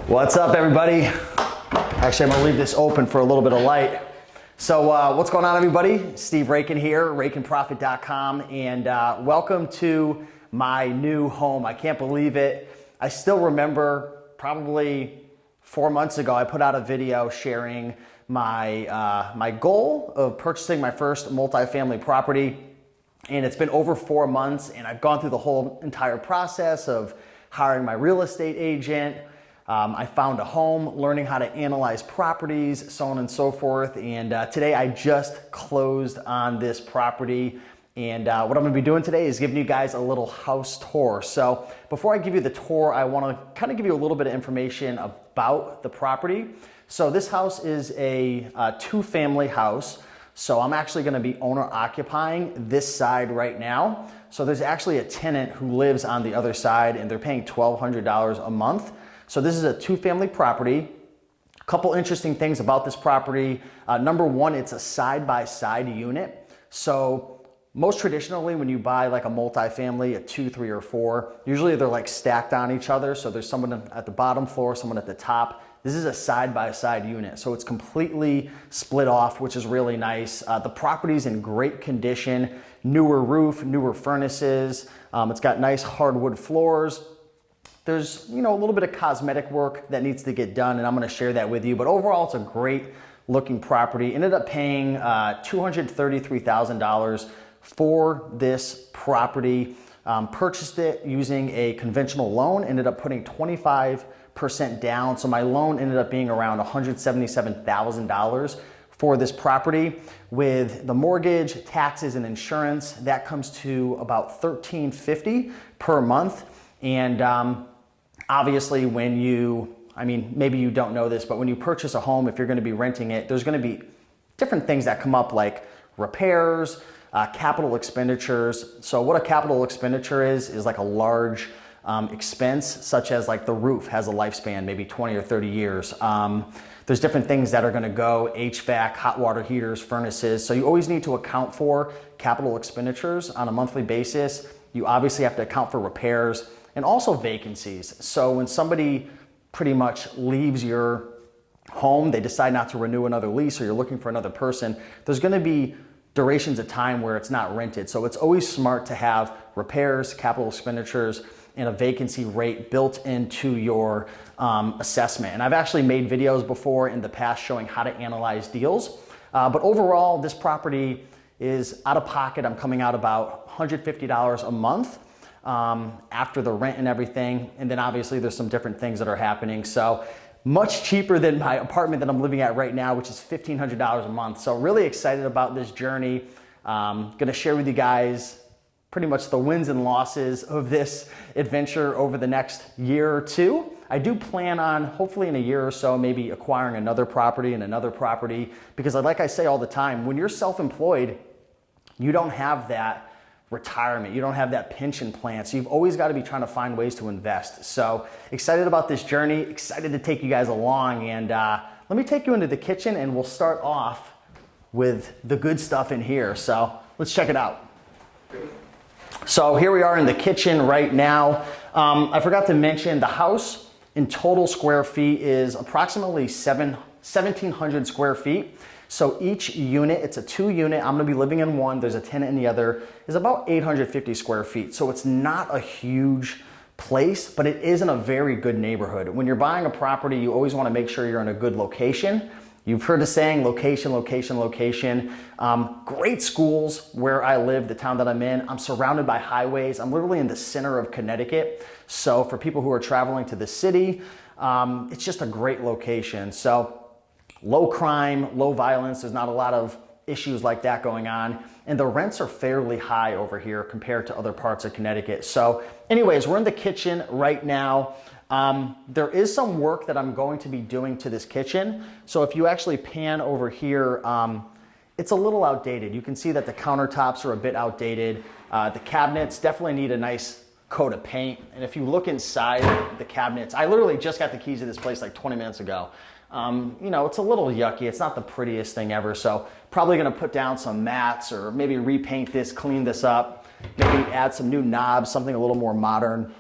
What's up, everybody? Actually, I'm gonna leave this open for a little bit of light. So what's going on, everybody? Steve Raikin here, RaikinProfit.com, and welcome to my new home. I can't believe it. I still remember probably 4 months ago, I put out a video sharing my goal of purchasing my first multifamily property. And it's been over 4 months, and I've gone through the whole entire process of hiring my real estate agent. I found a home, learning how to analyze properties, so on and so forth. And today I just closed on this property. And what I'm gonna be doing today is giving you guys a little house tour. So before I give you the tour, I wanna kind of give you a little bit of information about the property. So this house is a two-family house. So I'm actually gonna be owner occupying this side right now. So there's actually a tenant who lives on the other side, and they're paying $1,200 a month. So this is a two-family property. A couple interesting things about this property. Number one, it's a side-by-side unit. So most traditionally, when you buy like a multifamily, a 2, 3, or 4, usually they're like stacked on each other. So there's someone at the bottom floor, someone at the top. This is a side-by-side unit, so it's completely split off, which is really nice. The property's in great condition, newer roof, newer furnaces. It's got nice hardwood floors. There's, a little bit of cosmetic work that needs to get done, and I'm gonna share that with you. But overall, it's a great looking property. Ended up paying $233,000 for this property. Purchased it using a conventional loan, ended up putting 25% down. So my loan ended up being around $177,000 for this property. With the mortgage, taxes, and insurance, that comes to about $1,350 per month. And obviously maybe you don't know this, but when you purchase a home, if you're gonna be renting it, there's gonna be different things that come up like repairs, capital expenditures. So what a capital expenditure is like a large expense, such as like the roof has a lifespan, maybe 20 or 30 years. There's different things that are gonna go, HVAC, hot water heaters, furnaces. So you always need to account for capital expenditures on a monthly basis. You obviously have to account for repairs and also vacancies. So when somebody pretty much leaves your home, they decide not to renew another lease, or you're looking for another person, there's gonna be durations of time where it's not rented. So it's always smart to have repairs, capital expenditures, and a vacancy rate built into your assessment. And I've actually made videos before in the past showing how to analyze deals. But overall, this property is out of pocket. I'm coming out about $150 a month after the rent and everything. And then obviously there's some different things that are happening. So much cheaper than my apartment that I'm living at right now, which is $1,500 a month. So really excited about this journey. Gonna share with you guys pretty much the wins and losses of this adventure over the next year or two. I do plan on, hopefully in a year or so, maybe acquiring another property and another property, because like I say all the time, when you're self-employed, you don't have that retirement, you don't have that pension plan. So you've always got to be trying to find ways to invest. So excited about this journey, excited to take you guys along. And let me take you into the kitchen, and we'll start off with the good stuff in here. So let's check it out. So here we are in the kitchen right now. I forgot to mention the house in total square feet is approximately 1,700 square feet. So each unit, it's a 2-unit, I'm gonna be living in one, there's a tenant in the other, is about 850 square feet. So it's not a huge place, but it is in a very good neighborhood. When you're buying a property, you always wanna make sure you're in a good location. You've heard the saying, location, location, location. Great schools where I live, the town that I'm in. I'm surrounded by highways. I'm literally in the center of Connecticut. So for people who are traveling to the city, it's just a great location. So low crime, low violence. There's not a lot of issues like that going on. And the rents are fairly high over here compared to other parts of Connecticut. So anyways, we're in the kitchen right now. There is some work that I'm going to be doing to this kitchen. So if you actually pan over here, it's a little outdated. You can see that the countertops are a bit outdated. The cabinets definitely need a nice coat of paint. And if you look inside the cabinets, I literally just got the keys to this place like 20 minutes ago. It's a little yucky. It's not the prettiest thing ever. So probably gonna put down some mats, or maybe repaint this, clean this up, maybe add some new knobs, something a little more modern.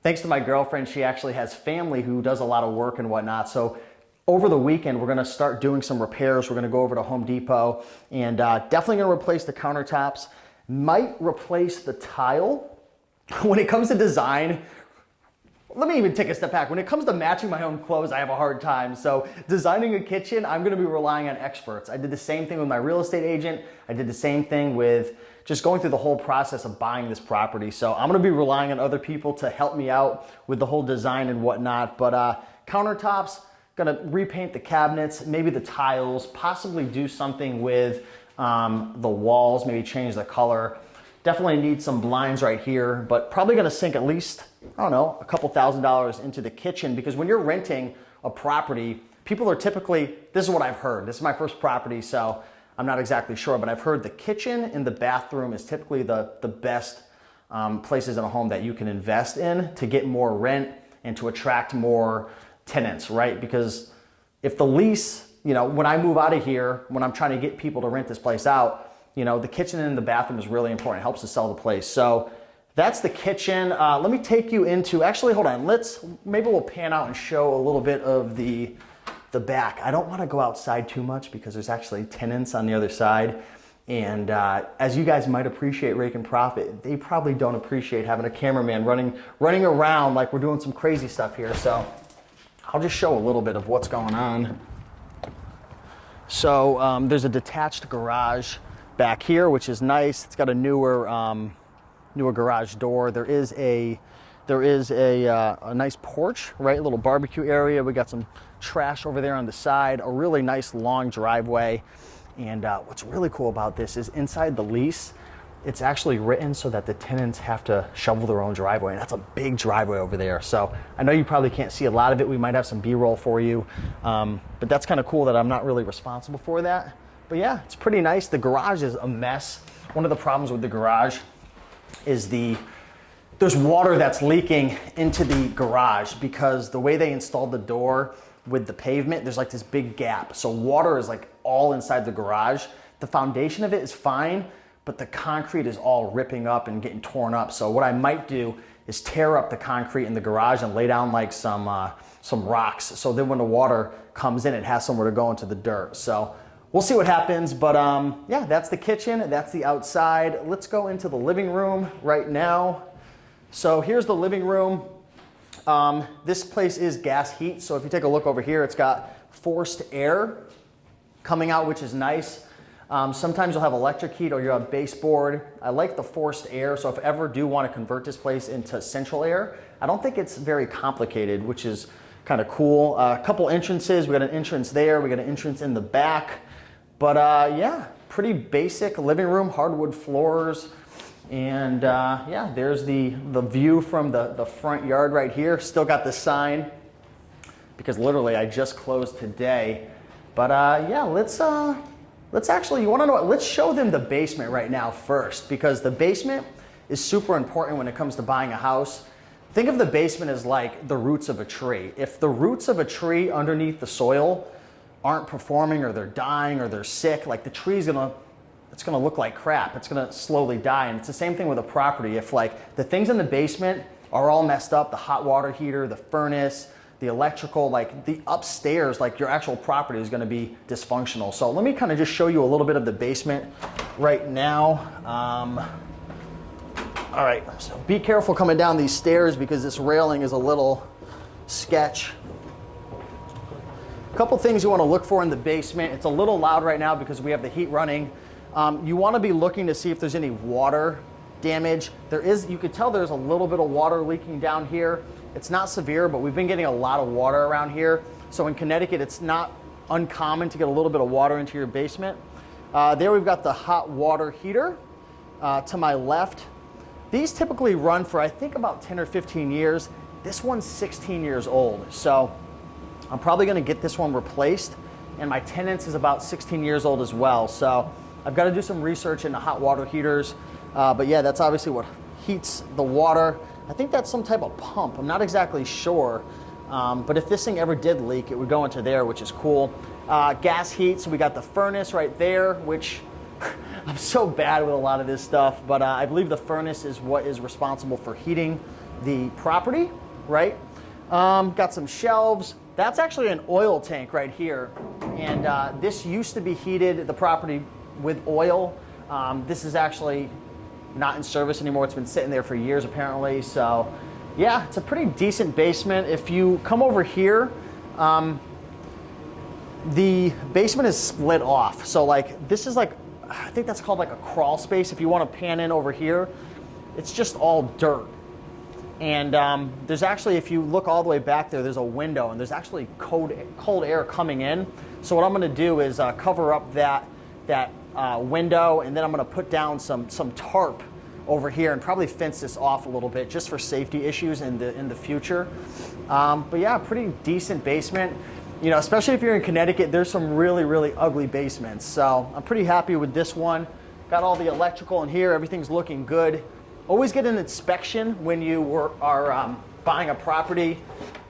Thanks to my girlfriend, she actually has family who does a lot of work and whatnot. So over the weekend, we're gonna start doing some repairs. We're gonna go over to Home Depot and definitely gonna replace the countertops. Might replace the tile. When it comes to design, let me even take a step back. When it comes to matching my own clothes, I have a hard time. So designing a kitchen, I'm gonna be relying on experts. I did the same thing with my real estate agent. I did the same thing with just going through the whole process of buying this property. So I'm gonna be relying on other people to help me out with the whole design and whatnot. But countertops, gonna repaint the cabinets, maybe the tiles, possibly do something with the walls, maybe change the color. Definitely need some blinds right here, but probably gonna sink at least, I don't know, a couple $1,000s into the kitchen, because when you're renting a property, people are typically, this is what I've heard. This is my first property, so I'm not exactly sure, but I've heard the kitchen and the bathroom is typically the best places in a home that you can invest in to get more rent and to attract more tenants, right? Because if the lease, when I move out of here, when I'm trying to get people to rent this place out, the kitchen and the bathroom is really important. It helps to sell the place. So that's the kitchen. Let me take you into, actually, hold on. Maybe we'll pan out and show a little bit of the back. I don't want to go outside too much because there's actually tenants on the other side. And as you guys might appreciate Rake and Profit, they probably don't appreciate having a cameraman running around like we're doing some crazy stuff here. So I'll just show a little bit of what's going on. So there's a detached garage back here, which is nice. It's got a newer garage door. There is a nice porch, right? A little barbecue area. We got some trash over there on the side, a really nice long driveway. And what's really cool about this is inside the lease, it's actually written so that the tenants have to shovel their own driveway. And that's a big driveway over there. So I know you probably can't see a lot of it. We might have some B-roll for you. But that's kind of cool that I'm not really responsible for that. But yeah, it's pretty nice. The garage is a mess. One of the problems with the garage is there's water that's leaking into the garage because the way they installed the door with the pavement, there's like this big gap. So water is like all inside the garage. The foundation of it is fine, but the concrete is all ripping up and getting torn up. So what I might do is tear up the concrete in the garage and lay down like some rocks. So then when the water comes in, it has somewhere to go into the dirt. So we'll see what happens, but yeah, that's the kitchen, that's the outside. Let's go into the living room right now. So here's the living room. This place is gas heat, so if you take a look over here, it's got forced air coming out, which is nice. Sometimes you'll have electric heat or you'll have baseboard. I like the forced air, so if I ever do want to convert this place into central air, I don't think it's very complicated, which is kind of cool. A couple entrances, we got an entrance there, we got an entrance in the back. But yeah, pretty basic living room, hardwood floors. And yeah, there's the view from the front yard right here. Still got the sign because literally I just closed today. But yeah, let's actually, you wanna know what? Let's show them the basement right now first, because the basement is super important when it comes to buying a house. Think of the basement as like the roots of a tree. If the roots of a tree underneath the soil aren't performing, or they're dying, or they're sick, like the tree's it's gonna look like crap. It's gonna slowly die. And it's the same thing with a property. If like the things in the basement are all messed up, the hot water heater, the furnace, the electrical, like the upstairs, like your actual property is gonna be dysfunctional. So let me kind of just show you a little bit of the basement right now. All right, so be careful coming down these stairs because this railing is a little sketch. A couple things you want to look for in the basement. It's a little loud right now because we have the heat running. You want to be looking to see if there's any water damage. You could tell there's a little bit of water leaking down here. It's not severe, but we've been getting a lot of water around here. So in Connecticut, it's not uncommon to get a little bit of water into your basement. There we've got the hot water heater to my left. These typically run for, I think, about 10 or 15 years. This one's 16 years old. So I'm probably gonna get this one replaced, and my tenants is about 16 years old as well. So I've got to do some research into hot water heaters. But yeah, that's obviously what heats the water. I think that's some type of pump. I'm not exactly sure. But if this thing ever did leak, it would go into there, which is cool. Gas heat, so we got the furnace right there, which I'm so bad with a lot of this stuff, but I believe the furnace is what is responsible for heating the property, right? Got some shelves. That's actually an oil tank right here. And this used to be heated, the property, with oil. This is actually not in service anymore. It's been sitting there for years apparently. So yeah, it's a pretty decent basement. If you come over here, the basement is split off. So like, this is like, I think that's called like a crawl space. If you want to pan in over here, it's just all dirt. And there's actually, if you look all the way back there, there's a window and there's actually cold air coming in. So what I'm gonna do is cover up that window, and then I'm gonna put down some tarp over here and probably fence this off a little bit just for safety issues in the future. But yeah, pretty decent basement. You know, especially if you're in Connecticut, there's some really, really ugly basements. So I'm pretty happy with this one. Got all the electrical in here, everything's looking good. Always get an inspection when you are buying a property.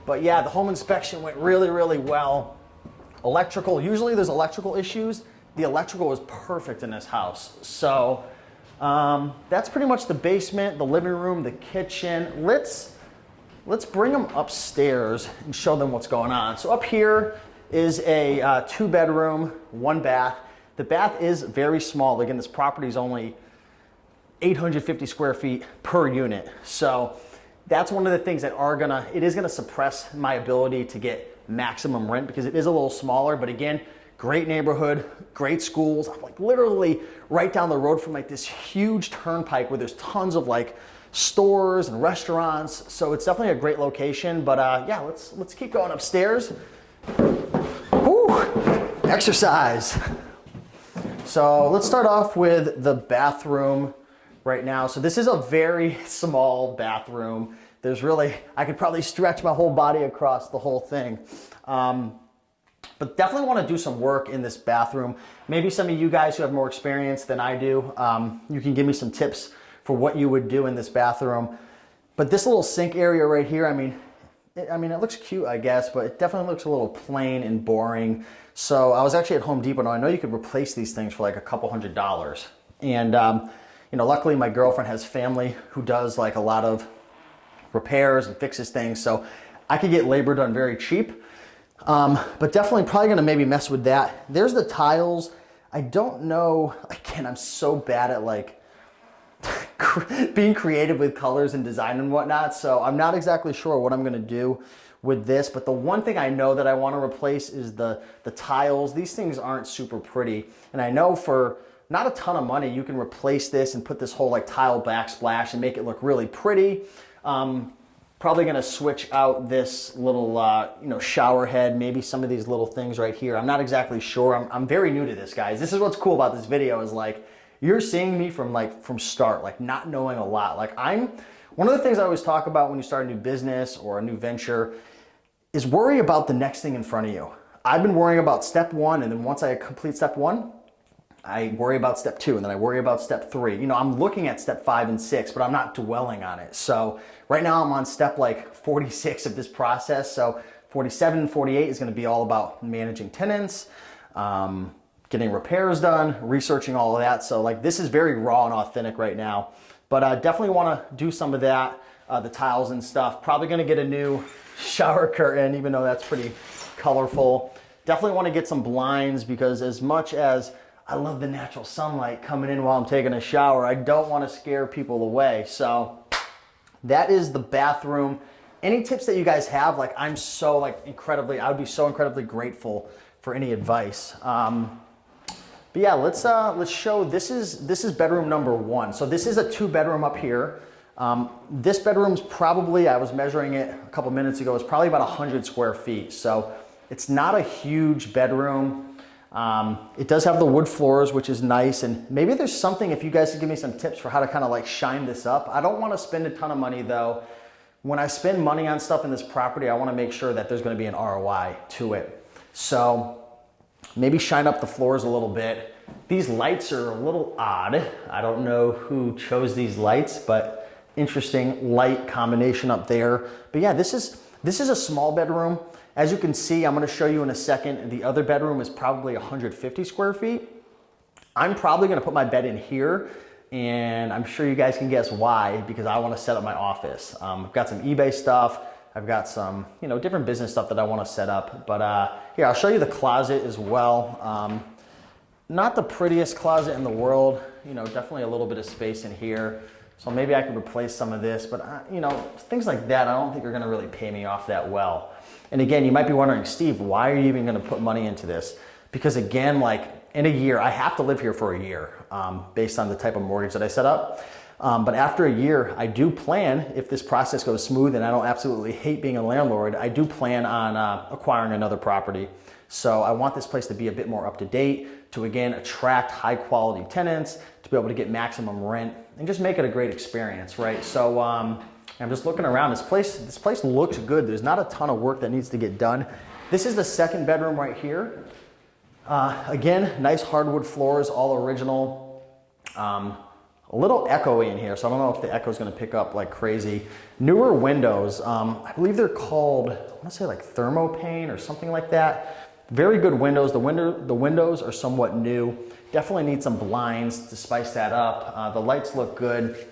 But yeah, the home inspection went really, really well. Electrical, usually there's electrical issues. The electrical was perfect in this house. So that's pretty much the basement, the living room, the kitchen. Let's bring them upstairs and show them what's going on. So up here is a 2-bedroom, 1 bath. The bath is very small. Again, this property is only 850 square feet per unit. So that's one of the things that it is gonna suppress my ability to get maximum rent because it is a little smaller. But again, great neighborhood, great schools. I'm like literally right down the road from like this huge turnpike where there's tons of like stores and restaurants. So it's definitely a great location. But yeah, let's keep going upstairs. Woo, exercise. So let's start off with the bathroom right now. So this is a very small bathroom. I could probably stretch my whole body across the whole thing. But definitely want to do some work in this bathroom. Maybe some of you guys who have more experience than I do, you can give me some tips for what you would do in this bathroom. But this little sink area right here, I mean, it looks cute, I guess, but it definitely looks a little plain and boring. So I was actually at Home Depot, and I know you could replace these things for like a couple $100s. And you know, luckily my girlfriend has family who does like a lot of repairs and fixes things, so I could get labor done very cheap. But definitely probably gonna maybe mess with that. There's the tiles. I don't know, again, I'm so bad at like being creative with colors and design and whatnot, so I'm not exactly sure what I'm gonna do with this. But the one thing I know that I want to replace is the tiles. These things aren't super pretty, and I know for not a ton of money you can replace this and put this whole like tile backsplash and make it look really pretty. Probably gonna switch out this little you know, shower head, maybe some of these little things right here. I'm not exactly sure. I'm very new to this, guys. This is what's cool about this video, is like you're seeing me from start, like not knowing a lot. Like one of the things I always talk about when you start a new business or a new venture is worry about the next thing in front of you. I've been worrying about step 1, and then once I complete step 1, I worry about step 2, and then I worry about step 3. You know, I'm looking at step 5 and 6, but I'm not dwelling on it. So right now I'm on step like 46 of this process. So 47 and 48 is gonna be all about managing tenants, getting repairs done, researching all of that. So like this is very raw and authentic right now, but I definitely wanna do some of that, the tiles and stuff. Probably gonna get a new shower curtain, even though that's pretty colorful. Definitely wanna get some blinds, because as much as I love the natural sunlight coming in while I'm taking a shower, I don't want to scare people away. So that is the bathroom. Any tips that you guys have, like I'm so like I would be so incredibly grateful for any advice. But yeah, let's show, this is bedroom number 1. So this is a 2-bedroom up here. This bedroom's probably, I was measuring it a couple minutes ago, it's probably about 100 square feet. So it's not a huge bedroom. It does have the wood floors, which is nice, and maybe there's something, if you guys could give me some tips for how to kind of like shine this up. I don't want to spend a ton of money though. When I spend money on stuff in this property, I want to make sure that there's going to be an ROI to it. So maybe shine up the floors a little bit. These lights are a little odd. I don't know who chose these lights, but interesting light combination up there. But yeah, this is a small bedroom. As you can see, I'm going to show you in a second, the other bedroom is probably 150 square feet. I'm probably gonna put my bed in here, and I'm sure you guys can guess why, because I wanna set up my office. I've got some eBay stuff, I've got some, different business stuff that I wanna set up, but here, I'll show you the closet as well. Not the prettiest closet in the world, definitely a little bit of space in here. So maybe I could replace some of this, but things like that, I don't think are gonna really pay me off that well. And again, you might be wondering, Steve, why are you even gonna put money into this? Because again, like in a year, I have to live here for a year based on the type of mortgage that I set up. But after a year, I do plan, if this process goes smooth and I don't absolutely hate being a landlord, I do plan on acquiring another property. So I want this place to be a bit more up to date, to again attract high quality tenants, to be able to get maximum rent and just make it a great experience, right? So I'm just looking around. This place looks good. There's not a ton of work that needs to get done. This is the second bedroom right here. Again, nice hardwood floors, all original. A little echoey in here, so I don't know if the echo is going to pick up like crazy. Newer windows, I believe they're called, I want to say like Thermopane or something like that. Very good windows. The windows are somewhat new. Definitely need some blinds to spice that up. The lights look good.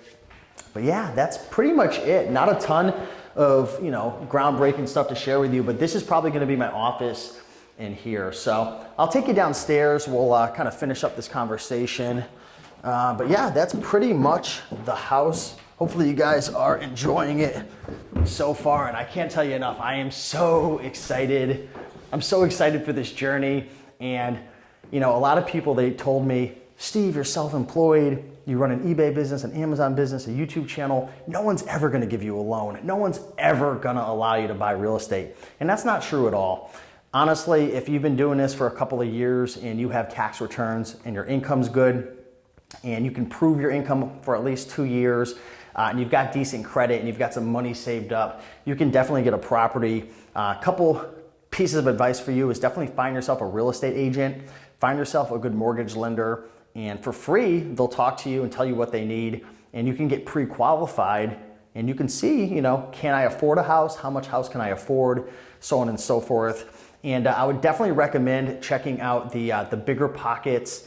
But yeah, that's pretty much it. Not a ton of, groundbreaking stuff to share with you, but this is probably going to be my office in here. So I'll take you downstairs. We'll kind of finish up this conversation. But yeah, that's pretty much the house. Hopefully you guys are enjoying it so far, and I can't tell you enough. I am so excited. I'm so excited for this journey. And a lot of people, they told me, Steve, you're self-employed, you run an eBay business, an Amazon business, a YouTube channel. No one's ever gonna give you a loan. No one's ever gonna allow you to buy real estate. And that's not true at all. Honestly, if you've been doing this for a couple of years and you have tax returns and your income's good, and you can prove your income for at least 2 years, and you've got decent credit and you've got some money saved up, you can definitely get a property. A couple pieces of advice for you is definitely find yourself a real estate agent, find yourself a good mortgage lender, and for free, they'll talk to you and tell you what they need, and you can get pre-qualified and you can see, can I afford a house? How much house can I afford? So on and so forth. And I would definitely recommend checking out the BiggerPockets,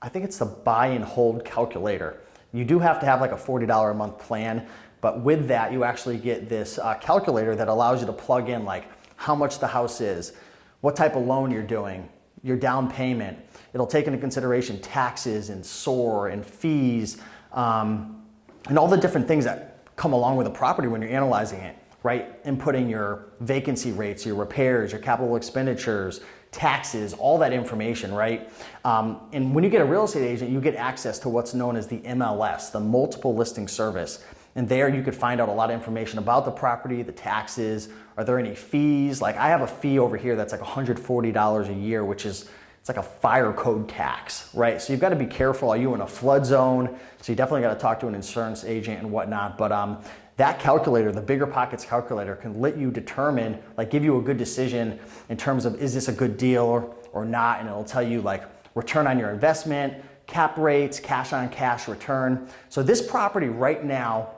I think it's the buy and hold calculator. You do have to have like a $40 a month plan, but with that, you actually get this calculator that allows you to plug in like how much the house is, what type of loan you're doing, your down payment. It'll take into consideration taxes and SOAR and fees, and all the different things that come along with a property when you're analyzing it, right? Inputting your vacancy rates, your repairs, your capital expenditures, taxes, all that information, right? And when you get a real estate agent, you get access to what's known as the MLS, the multiple listing service. And there you could find out a lot of information about the property, the taxes, are there any fees? Like I have a fee over here that's like $140 a year, which is, it's like a fire code tax, right? So you've got to be careful. Are you in a flood zone? So you definitely got to talk to an insurance agent and whatnot. But that calculator, the BiggerPockets calculator, can let you determine, like give you a good decision in terms of is this a good deal or not, and it'll tell you like return on your investment, cap rates, cash on cash return. So this property right now,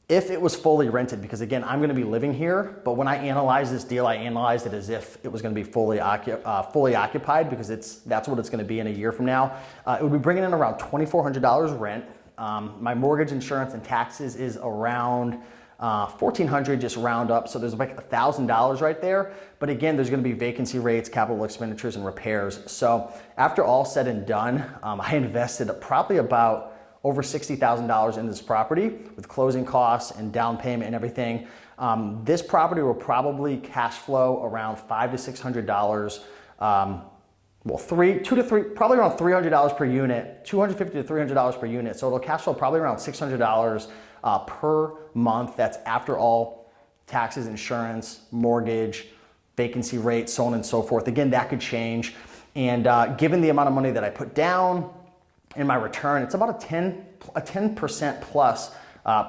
if it was fully rented, because again, I'm gonna be living here, but when I analyzed this deal, I analyzed it as if it was gonna be fully occupied because that's what it's gonna be in a year from now. It would be bringing in around $2,400 rent. My mortgage, insurance, and taxes is around $1,400, just round up. So there's like $1,000 right there. But again, there's gonna be vacancy rates, capital expenditures, and repairs. So after all said and done, I invested probably about over $60,000 in this property with closing costs and down payment and everything. This property will probably cash flow around $500 to $600. Probably around $300 per unit, $250 to $300 per unit. So it'll cash flow probably around $600 per month. That's after all taxes, insurance, mortgage, vacancy rate, so on and so forth. Again, that could change. And given the amount of money that I put down in my return, it's about a 10% plus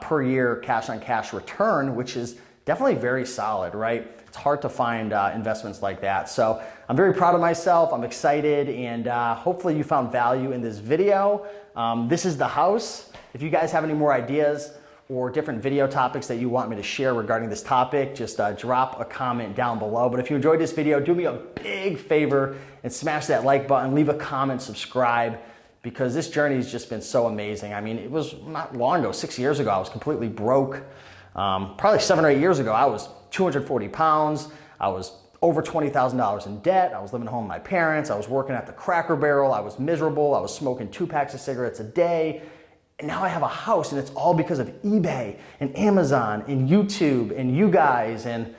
per year cash on cash return, which is definitely very solid, right? It's hard to find investments like that. So I'm very proud of myself. I'm excited, and hopefully you found value in this video. This is the house. If you guys have any more ideas or different video topics that you want me to share regarding this topic, just drop a comment down below. But if you enjoyed this video, do me a big favor and smash that like button, leave a comment, subscribe, because this journey has just been so amazing. I mean, it was not long ago, 6 years ago, I was completely broke. Probably 7 or 8 years ago, I was 240 pounds. I was over $20,000 in debt. I was living home with my parents. I was working at the Cracker Barrel. I was miserable. I was smoking 2 packs of cigarettes a day. And now I have a house, and it's all because of eBay and Amazon and YouTube and you guys, and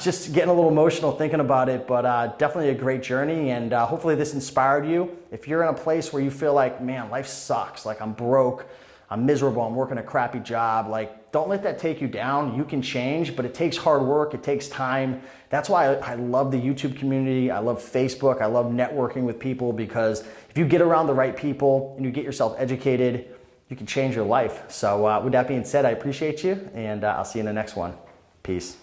just getting a little emotional thinking about it, but definitely a great journey, and hopefully this inspired you. If you're in a place where you feel like, man, life sucks, like I'm broke, I'm miserable, I'm working a crappy job, like don't let that take you down. You can change, but it takes hard work, it takes time. That's why I love the YouTube community, I love Facebook, I love networking with people, because if you get around the right people and you get yourself educated, you can change your life. So with that being said, I appreciate you, and I'll see you in the next one. Peace.